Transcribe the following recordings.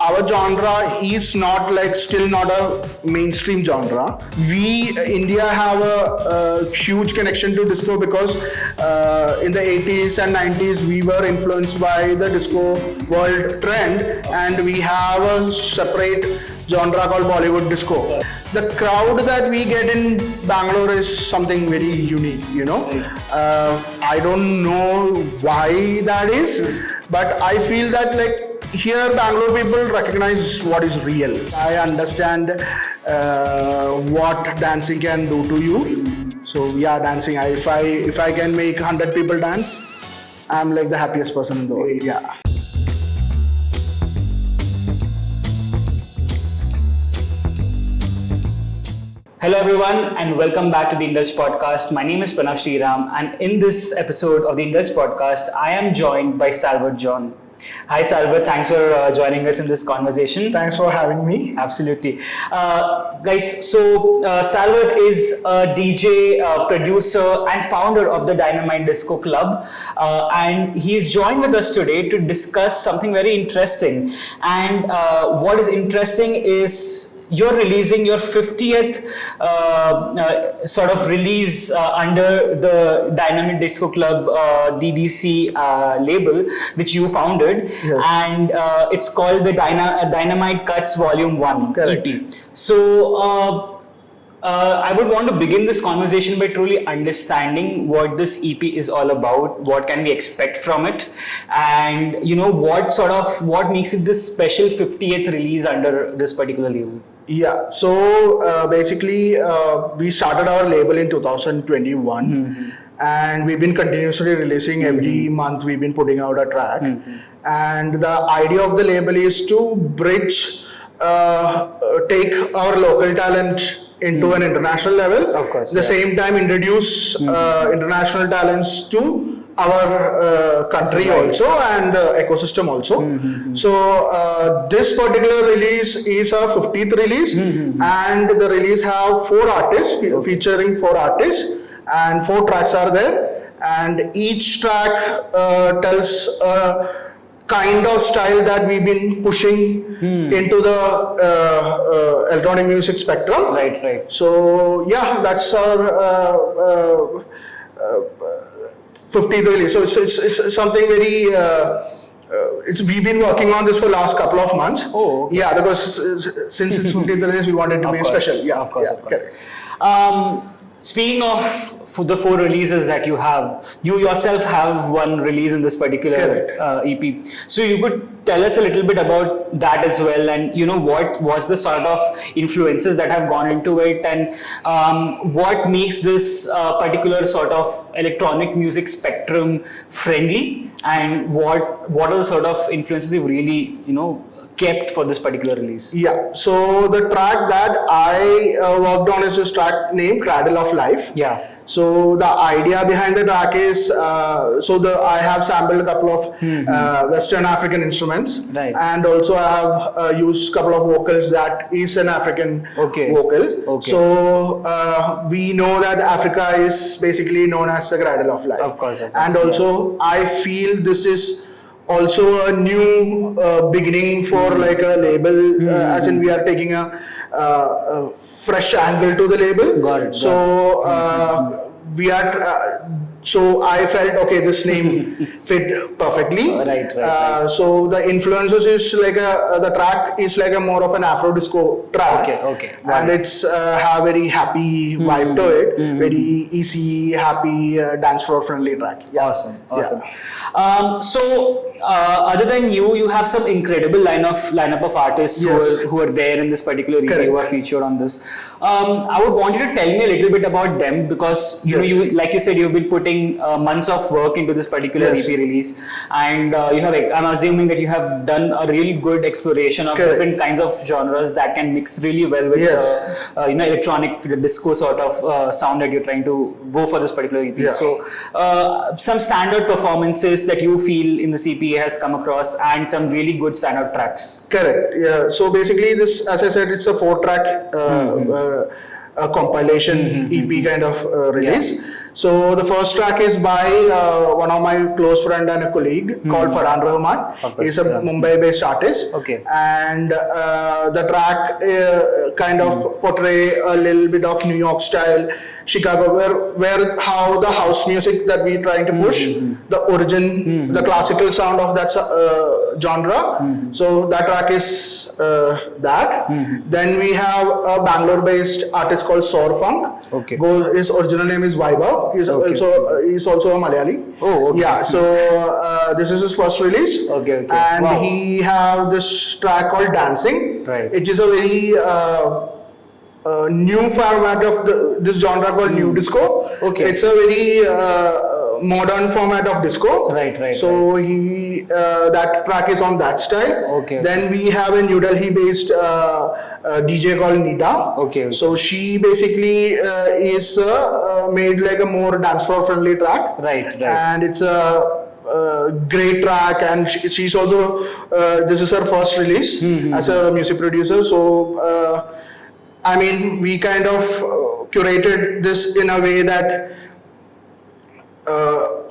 our genre is not like still not a mainstream genre. We India have a huge connection to disco because in the 80s and 90s we were influenced by the disco world trend, and we have a separate genre called Bollywood disco. The crowd that we get in Bangalore is something very unique, you know. I don't know why that is, but I feel that like here Bangalore people recognize what is real. I understand what dancing can do to you. So yeah, dancing. If I can make 100 people dance, I'm like the happiest person in the world. Yeah. Hello everyone and welcome back to the Indulge podcast. My name is Pranav Sriram, and in this episode of the Indulge podcast, I am joined by Stalvart John. Hi Stalvart, thanks for joining us in this conversation. Thanks for having me. Absolutely. Guys, so Stalvart is a DJ, producer and founder of the Dynamite Disco Club, and he's joined with us today to discuss something very interesting. And what is interesting is you're releasing your 50th sort of release under the Dynamite Disco Club DDC label, which you founded. Yes. And it's called the Dynamite Cuts Volume 1 Correct. EP. So I would want to begin this conversation by truly understanding what this EP is all about, what can we expect from it, and you know what makes it this special 50th release under this particular label. Yeah, so basically we started our label in 2021, and we've been continuously releasing every month. We've been putting out a track, and the idea of the label is to bridge, take our local talent into an international level. Of course, at the same time introduce international talents to our country also and the ecosystem also. So this particular release is our 50th release, and the release have 4 artists featuring 4 artists, and 4 tracks are there, and each track tells a kind of style that we've been pushing into the electronic music spectrum. Right. So yeah, that's our 50th release. So it's something very. We've been working on this for the last couple of months. Oh, okay. Yeah, because since it's 50th release, we wanted to be special. Yeah, of course. Correct. Speaking of the 4 releases that you have, you yourself have one release in this particular EP. So you could tell us a little bit about that as well, and you know what was the sort of influences that have gone into it, and what makes this particular sort of electronic music spectrum friendly, and what are the sort of influences you've really kept for this particular release? Yeah, so the track that I worked on is this track named Cradle of Life. Yeah. So the idea behind the track is, I have sampled a couple of Western African instruments, right, and also I have used a couple of vocals that is an African vocal. Okay. So we know that Africa is basically known as the Cradle of Life. Of course. And also I feel this is also a new beginning for like a label, as in we are taking a fresh angle to the label. Got it. So we are. So I felt okay, this name fit perfectly. Right. So the influences is like the track is like a more of an Afro disco track. Okay. And it's have very happy vibe to it. Very easy, happy, dance floor friendly track. Yeah. Awesome. So other than you have some incredible lineup of artists who are there in this particular EP, who are featured on this. I would want you to tell me a little bit about them, because you like you said, you've been putting months of work into this particular EP release, and I'm assuming that you have done a really good exploration of different kinds of genres that can mix really well with electronic disco sort of sound that you're trying to go for this particular EP. So some standard performances that you feel in this EP has come across, and some really good standout tracks. Correct. Yeah. So basically, this, as I said, it's a 4-track a compilation EP kind of release. So the first track is by one of my close friend and a colleague called Farhan Rahman. He's a Mumbai-based artist. Okay. And the track kind of portray a little bit of New York style, Chicago, where how the house music that we're trying to push, the origin, the classical sound of that genre. So that track is that. Then we have a Bangalore-based artist called Saur Funk. Okay. His original name is Vaibhav. He's also a Malayali. Oh, okay. Yeah. So this is his first release. Okay. And Wow. he have this track called Dancing. Right. Which is a very new format of this genre called new disco. Okay. It's a very modern format of disco. Right. So he that track is on that style. Okay. Then we have a New Delhi based DJ called Nida. Okay. So she basically is made like a more dance floor friendly track. Right. And it's a great track, and she's also this is her first release as a music producer. So I mean, we kind of curated this in a way that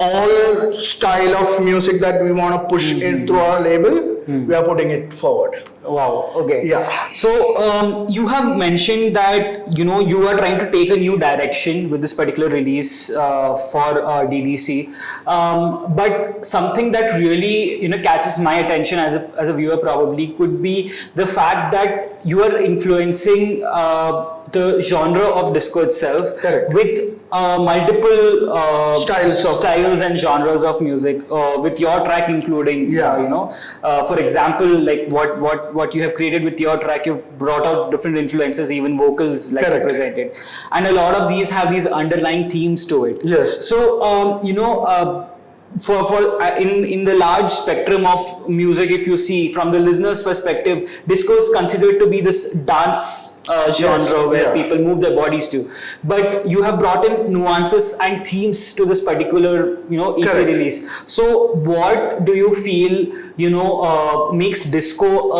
all style of music that we want to push in through our label, we are putting it forward. Wow. Okay. Yeah. So you have mentioned that you are trying to take a new direction with this particular release for DDC, but something that really catches my attention as a viewer probably could be the fact that you are influencing the genre of disco itself. Correct. With multiple styles and genres of music, with your track including. For example, like what you have created with your track, you've brought out different influences, even vocals, like you presented, and a lot of these have these underlying themes to it. Yes. So in the large spectrum of music, if you see from the listener's perspective, disco is considered to be this dance genre where people move their bodies to, but you have brought in nuances and themes to this particular EP release. So what do you feel makes disco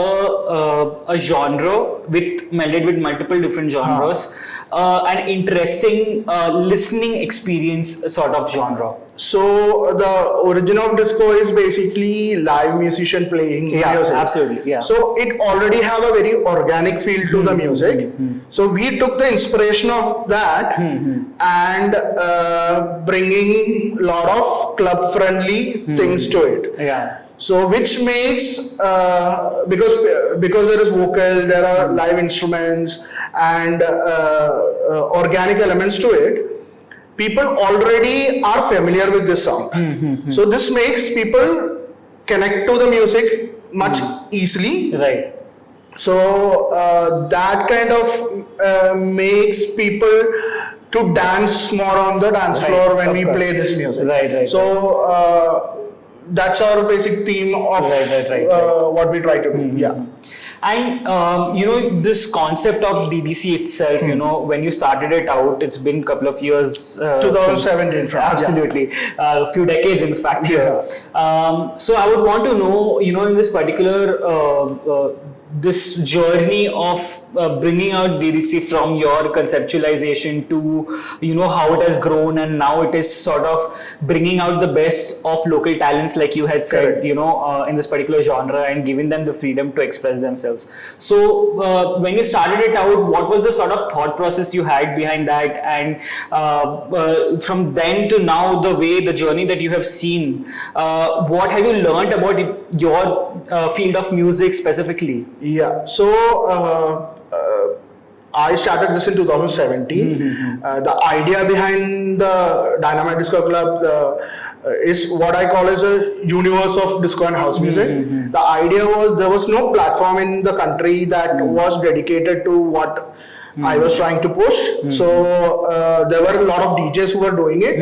a genre melded with multiple different genres, an interesting listening experience sort of genre? So the origin of disco is basically live musician playing music. Absolutely. Yeah. So it already have a very organic feel to the music. So we took the inspiration of that and bringing a lot of club friendly things to it. Yeah. So which makes because there is vocal, there are live instruments and organic elements to it. People already are familiar with this song. So this makes people connect to the music much easily. Right. So that kind of makes people to dance more on the dance floor when we play this music. Right. So that's our basic theme of what we try to do. Yeah. And this concept of DDC itself, when you started it out, it's been a couple of years. 2017. Absolutely, a few decades, in fact. Here. So I would want to know, in this particular this journey of bringing out DDC from your conceptualization to how it has grown, and now it is sort of bringing out the best of local talents, like you had said, in this particular genre, and giving them the freedom to express themselves. So when you started it out, what was the sort of thought process you had behind that, and from then to now, the journey that you have seen, what have you learned about your field of music specifically? Yeah, so I started this in 2017. The idea behind the Dynamite Disco Club is what I call as a universe of disco and house music. The idea was there was no platform in the country that was dedicated to what I was trying to push. So there were a lot of DJs who were doing it.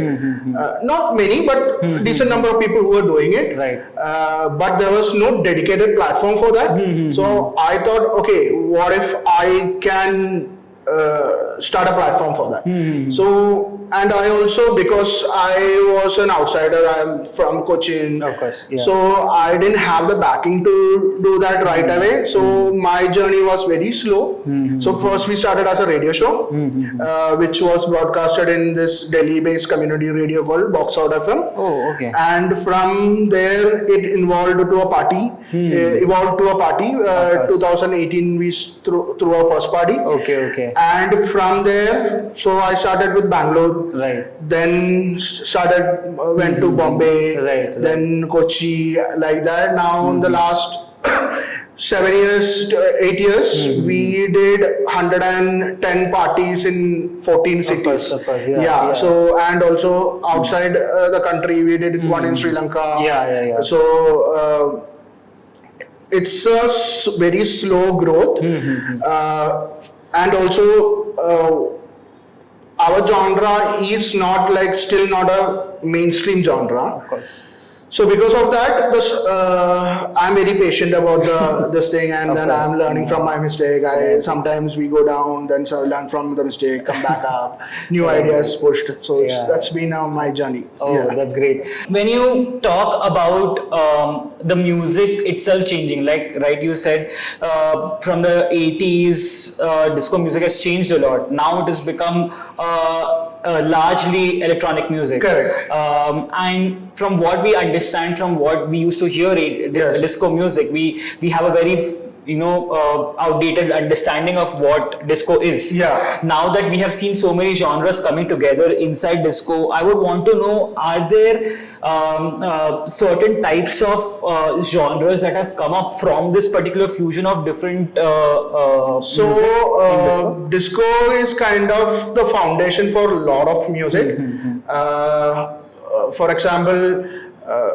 Not many, but decent number of people who were doing it. Right. But there was no dedicated platform for that. So I thought, okay, what if I can start a platform for that. So, and I also, because I was an outsider, I'm from Cochin. Of course, yeah. So I didn't have the backing to do that right away. So my journey was very slow. So first we started as a radio show, which was broadcasted in this Delhi-based community radio called Box Out FM. Oh, okay. And from there it evolved to a party. 2018 we threw our first party. Okay. And from there, so I started with Bangalore. Right. Then went to Bombay. Right. Then Kochi, like that. Now in the last 8 years, we did 110 parties in 14 cities. Of course, yeah. So, and also outside the country, we did one in Sri Lanka. Yeah. So, it's a very slow growth. And also, our genre is still not a mainstream genre. Of course. So because of that, I'm very patient about this thing, and then I'm learning from my mistake. Sometimes we go down, then learn from the mistake, come back up, new ideas pushed. So that's been my journey. Oh, that's great. When you talk about the music itself changing, right, you said from the 80s, disco music has changed a lot. Now it has become largely electronic music. Correct. And from what we understand, from what we used to hear disco music, we have a very outdated understanding of what disco is. Yeah. Now that we have seen so many genres coming together inside disco, I would want to know, are there certain types of genres that have come up from this particular fusion of different music in disco? Disco is kind of the foundation for a lot of music. For example,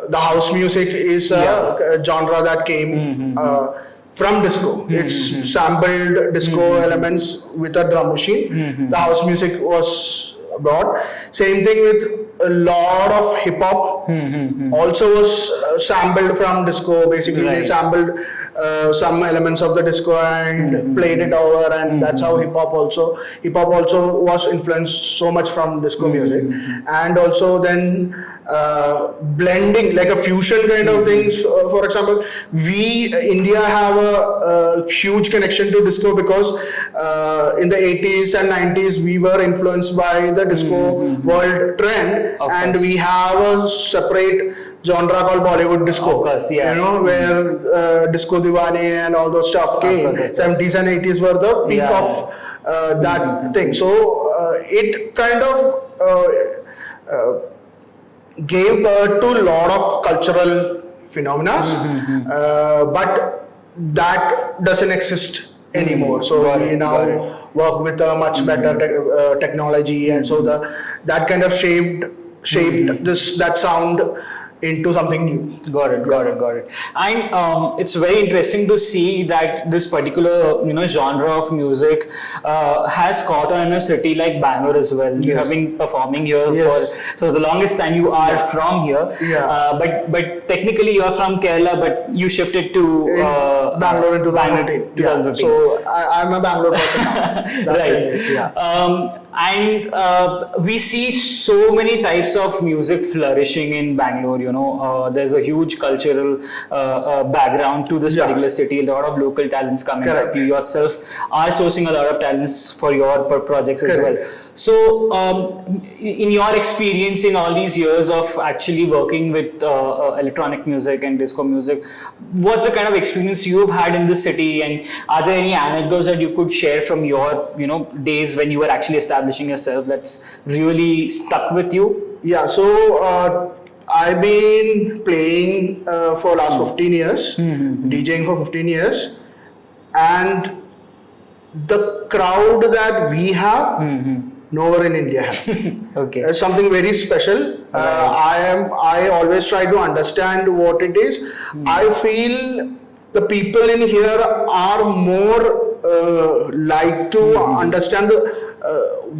the house music is a genre that came from disco. It's sampled disco elements with a drum machine. The house music was brought. Same thing with a lot of hip hop. Also was sampled from disco. Basically, they sampled some elements of the disco and played it over, and that's how hip hop also was influenced so much from disco music. And also then blending, like a fusion kind of things. For example, India have a huge connection to disco because in the 80s and 90s we were influenced by the disco world trend, and we have a separate genre called Bollywood disco. Of course, yeah. Where Disco Diwani and all those stuff came. 70s and 80s were the peak of that thing. So it kind of gave birth to a lot of cultural phenomena, but that doesn't exist anymore. So we now work with a much better technology, and so that kind of shaped that sound into something new. Got it. And it's very interesting to see that this particular genre of music has caught on in a city like Bangalore as well. You have been performing here for the longest time. You are from here, but technically you are from Kerala, but you shifted to Bangalore in 2015. So I'm a Bangalore person now. Right. And we see so many types of music flourishing in Bangalore. There's a huge cultural background to this particular city. A lot of local talents coming up. You yourself are sourcing a lot of talents for your projects as well. So, in your experience in all these years of actually working with electronic music and disco music, what's the kind of experience you've had in this city, and are there any anecdotes that you could share from your days when you were actually establishing yourself that's really stuck with you? Yeah, so I've been playing for last 15 years, DJing for 15 years, and the crowd that we have, nowhere in India have. Okay. It's something very special. I always try to understand what it is. I feel the people in here are more like to understand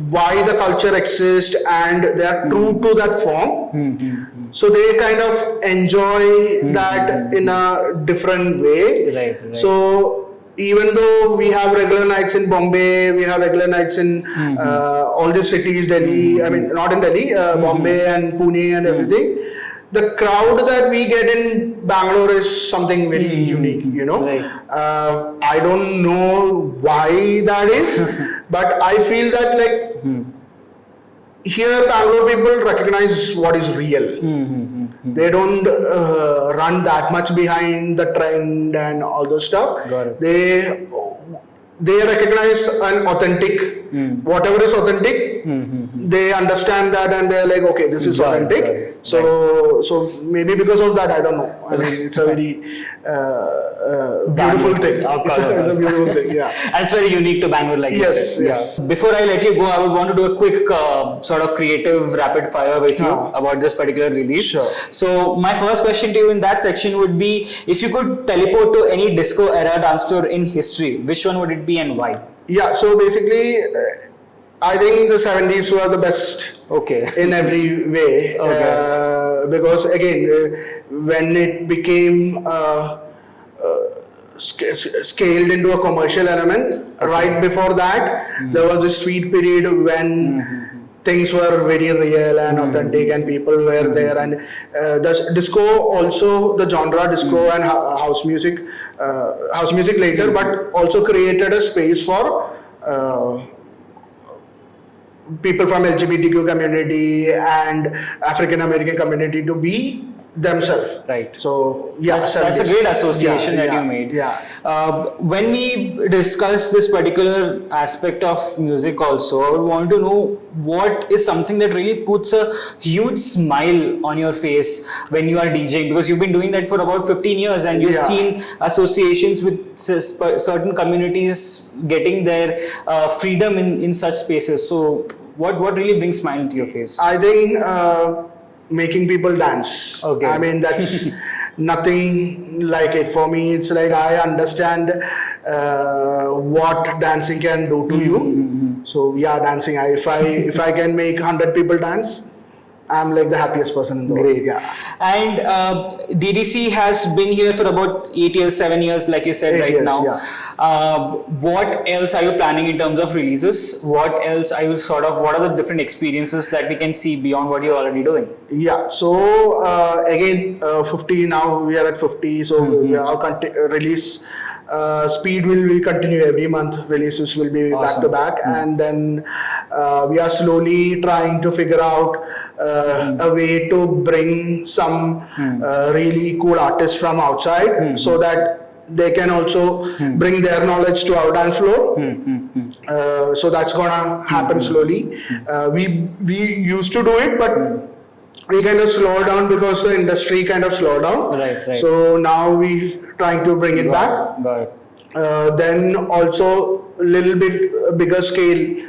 why the culture exists, and they are true to that form. So they kind of enjoy that in a different way. Right. So even though we have regular nights in Bombay, we have regular nights in all these cities, Delhi, I mean, not in Delhi, Bombay and Pune and everything, the crowd that we get in Bangalore is something very unique, you know. Right. I don't know why that is, but I feel that like here Bangalore people recognize what is real. They don't run that much behind the trend and all those stuff. Got it. They recognize an authentic, whatever is authentic, they understand that and they're like, okay, this is Got it, authentic. got it. So maybe because of that, I don't know. I mean, it's a very beautiful thing. It's a beautiful thing, yeah. And it's very unique to Bangalore, like you said. Yes. Before I let you go, I would want to do a quick sort of creative rapid fire with you about this particular release. Sure. So my first question to you in that section would be, if you could teleport to any disco era dance floor in history, which one would it be and why? Yeah, so basically, I think the 70s were the best in every way. Because again, when it became scaled into a commercial element, right before that, there was a sweet period when things were very real and authentic and people were there, and the disco also, the genre disco and house music later, but also created a space for people from LGBTQ community and African American community to be themselves. Right. So yeah, that's a great association that you made. Yeah. When we discuss this particular aspect of music also, I would want to know what is something that really puts a huge smile on your face when you are DJing, because you've been doing that for about 15 years and you've seen associations with certain communities getting their freedom in such spaces. So what really brings smile to your face? I think making people dance. I mean, that's nothing like it. For me, it's like I understand what dancing can do to you. So yeah, dancing. If I can make 100 people dance, I'm like the happiest person in the world. Yeah. And DDC has been here for about 8 years, 7 years, like you said now. Yeah. What else are you planning in terms of releases? What else are you what are the different experiences that we can see beyond what you're already doing? Yeah. So again, 50 now, we are at 50. So our release speed will continue every month. Releases will be back to back, and then we are slowly trying to figure out a way to bring some really cool artists from outside, so that they can also bring their knowledge to our dance floor. So that's gonna happen slowly. We used to do it, but we kind of slowed down because the industry kind of slowed down. Right. So now we trying to bring it back. Got it. Then also a little bit bigger scale.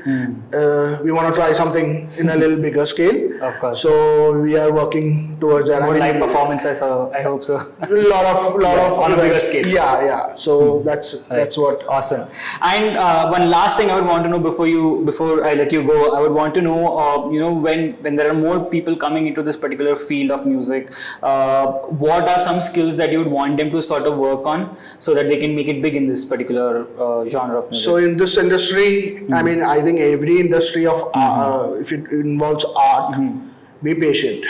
We want to try something in a little bigger scale. Of course. So we are working towards that. More live performances, I hope so. lot of on a bigger scale. Yeah. So that's what. Awesome. And one last thing I would want to know before I let you go, I would want to know, when there are more people coming into this particular field of music, what are some skills that you would want them to sort of work on so that they can make it big in this particular genre of music? So in this industry, I mean, I think every industry of if it involves art, be patient.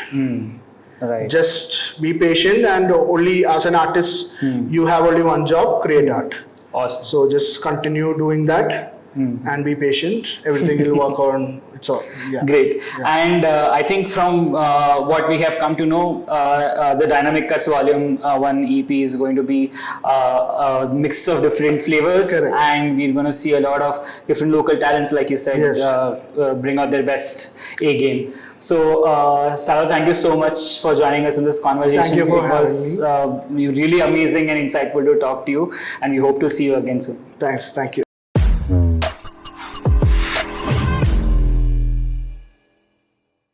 Right. Just be patient, and only as an artist, you have only one job: create art. Awesome. So just continue doing that and be patient. Everything will work on its own. Yeah. Great. Yeah. And I think from what we have come to know, the Dynamite Cuts Volume 1 EP is going to be a mix of different flavors. Correct. And we're going to see a lot of different local talents, like you said, bring out their best A game. So, Stalvart, thank you so much for joining us in this conversation. Thank you for having me. It was really amazing and insightful to talk to you, and we hope to see you again soon. Thanks. Thank you.